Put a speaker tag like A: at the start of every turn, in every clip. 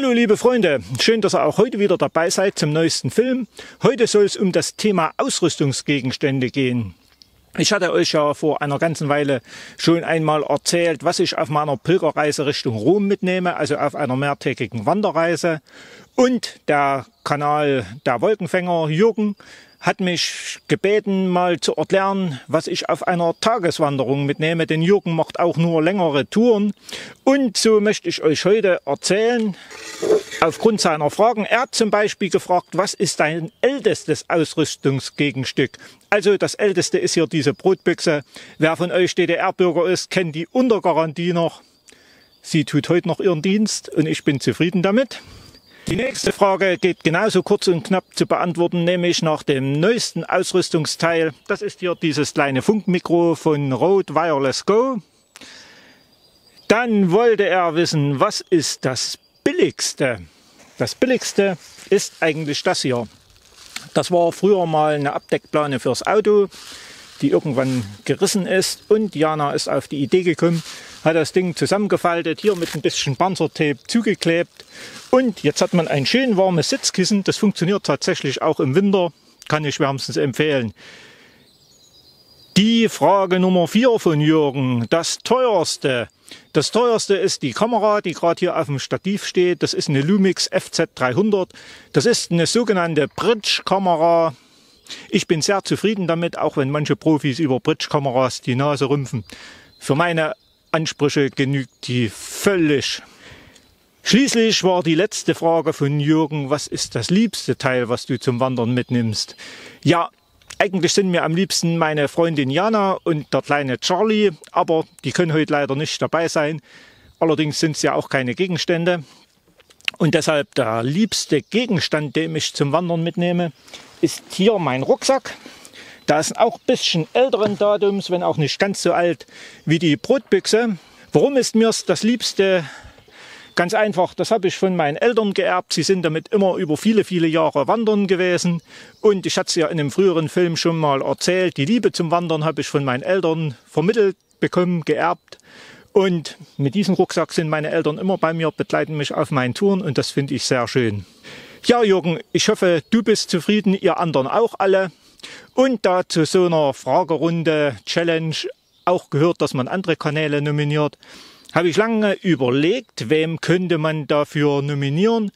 A: Hallo liebe Freunde, schön, dass ihr auch heute wieder dabei seid zum neuesten Film. Heute soll es um das Thema Ausrüstungsgegenstände gehen. Ich hatte euch ja vor einer ganzen Weile schon einmal erzählt, was ich auf meiner Pilgerreise Richtung Rom mitnehme, also auf einer mehrtägigen Wanderreise. Und der Kanal der Wolkenfänger Jürgen hat mich gebeten, mal zu erklären, was ich auf einer Tageswanderung mitnehme, denn Jürgen macht auch nur längere Touren. Und so möchte ich euch heute erzählen, aufgrund seiner Fragen. Er hat zum Beispiel gefragt, was ist dein ältestes Ausrüstungsgegenstück? Also das älteste ist hier diese Brotbüchse. Wer von euch DDR-Bürger ist, kennt die unter Garantie noch. Sie tut heute noch ihren Dienst und ich bin zufrieden damit. Die nächste Frage geht genauso kurz und knapp zu beantworten, nämlich nach dem neuesten Ausrüstungsteil. Das ist hier dieses kleine Funkmikro von Rode Wireless Go. Dann wollte er wissen, was ist das Billigste? Das Billigste ist eigentlich das hier. Das war früher mal eine Abdeckplane fürs Auto, die irgendwann gerissen ist. Und Jana ist auf die Idee gekommen, hat das Ding zusammengefaltet, hier mit ein bisschen Panzertape zugeklebt. Und jetzt hat man ein schön warmes Sitzkissen. Das funktioniert tatsächlich auch im Winter, kann ich wärmstens empfehlen. Die Frage Nummer 4 von Jürgen, das teuerste. Das teuerste ist die Kamera, die gerade hier auf dem Stativ steht. Das ist eine Lumix FZ300. Das ist eine sogenannte Bridge-Kamera. Ich bin sehr zufrieden damit, auch wenn manche Profis über Bridge-Kameras die Nase rümpfen. Für meine Ansprüche genügt die völlig. Schließlich war die letzte Frage von Jürgen, was ist das liebste Teil, was du zum Wandern mitnimmst? Ja, eigentlich sind mir am liebsten meine Freundin Jana und der kleine Charlie, aber die können heute leider nicht dabei sein. Allerdings sind es ja auch keine Gegenstände. Und deshalb der liebste Gegenstand, den ich zum Wandern mitnehme, ist hier mein Rucksack. Da ist auch ein bisschen älteren Datums, wenn auch nicht ganz so alt wie die Brotbüchse. Warum ist mir das Liebste? Ganz einfach, das habe ich von meinen Eltern geerbt. Sie sind damit immer über viele, viele Jahre wandern gewesen. Und ich hatte es ja in einem früheren Film schon mal erzählt, die Liebe zum Wandern habe ich von meinen Eltern vermittelt bekommen, geerbt. Und mit diesem Rucksack sind meine Eltern immer bei mir, begleiten mich auf meinen Touren und das finde ich sehr schön. Ja, Jürgen, ich hoffe, du bist zufrieden, ihr anderen auch alle. Und da zu so einer Fragerunde, Challenge auch gehört, dass man andere Kanäle nominiert, habe ich lange überlegt, wem könnte man dafür nominieren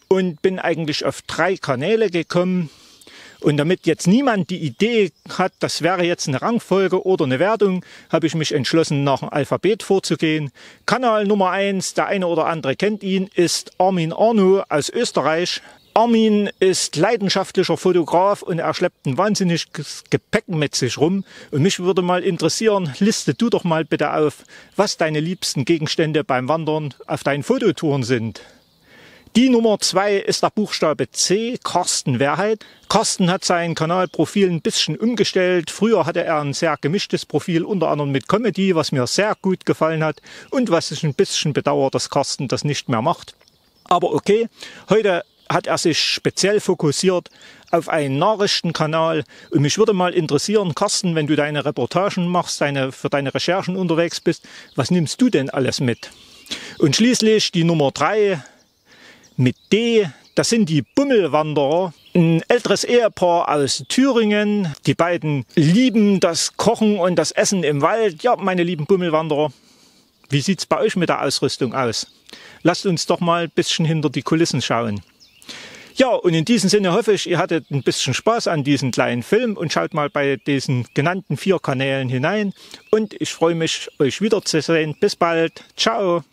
A: und bin eigentlich auf 3 Kanäle gekommen. Und damit jetzt niemand die Idee hat, das wäre jetzt eine Rangfolge oder eine Wertung, habe ich mich entschlossen, nach dem Alphabet vorzugehen. Kanal Nummer 1, der eine oder andere kennt ihn, ist Armin Arno aus Österreich. Armin ist leidenschaftlicher Fotograf und er schleppt ein wahnsinniges Gepäck mit sich rum. Und mich würde mal interessieren, liste du doch mal bitte auf, was deine liebsten Gegenstände beim Wandern auf deinen Fototouren sind. Die Nummer 2 ist der Buchstabe C, Carsten Wehrheit. Carsten hat sein Kanalprofil ein bisschen umgestellt. Früher hatte er ein sehr gemischtes Profil, unter anderem mit Comedy, was mir sehr gut gefallen hat. Und was ich ein bisschen bedauere, dass Carsten das nicht mehr macht. Aber okay, heute hat er sich speziell fokussiert auf einen Nachrichtenkanal. Und mich würde mal interessieren, Carsten, wenn du deine Reportagen machst, für deine Recherchen unterwegs bist, was nimmst du denn alles mit? Und schließlich die Nummer 3 mit D, das sind die Bummelwanderer. Ein älteres Ehepaar aus Thüringen. Die beiden lieben das Kochen und das Essen im Wald. Ja, meine lieben Bummelwanderer, wie sieht's bei euch mit der Ausrüstung aus? Lasst uns doch mal ein bisschen hinter die Kulissen schauen. Ja, und in diesem Sinne hoffe ich, ihr hattet ein bisschen Spaß an diesem kleinen Film und schaut mal bei diesen genannten 4 Kanälen hinein. Und ich freue mich, euch wiederzusehen. Bis bald. Ciao.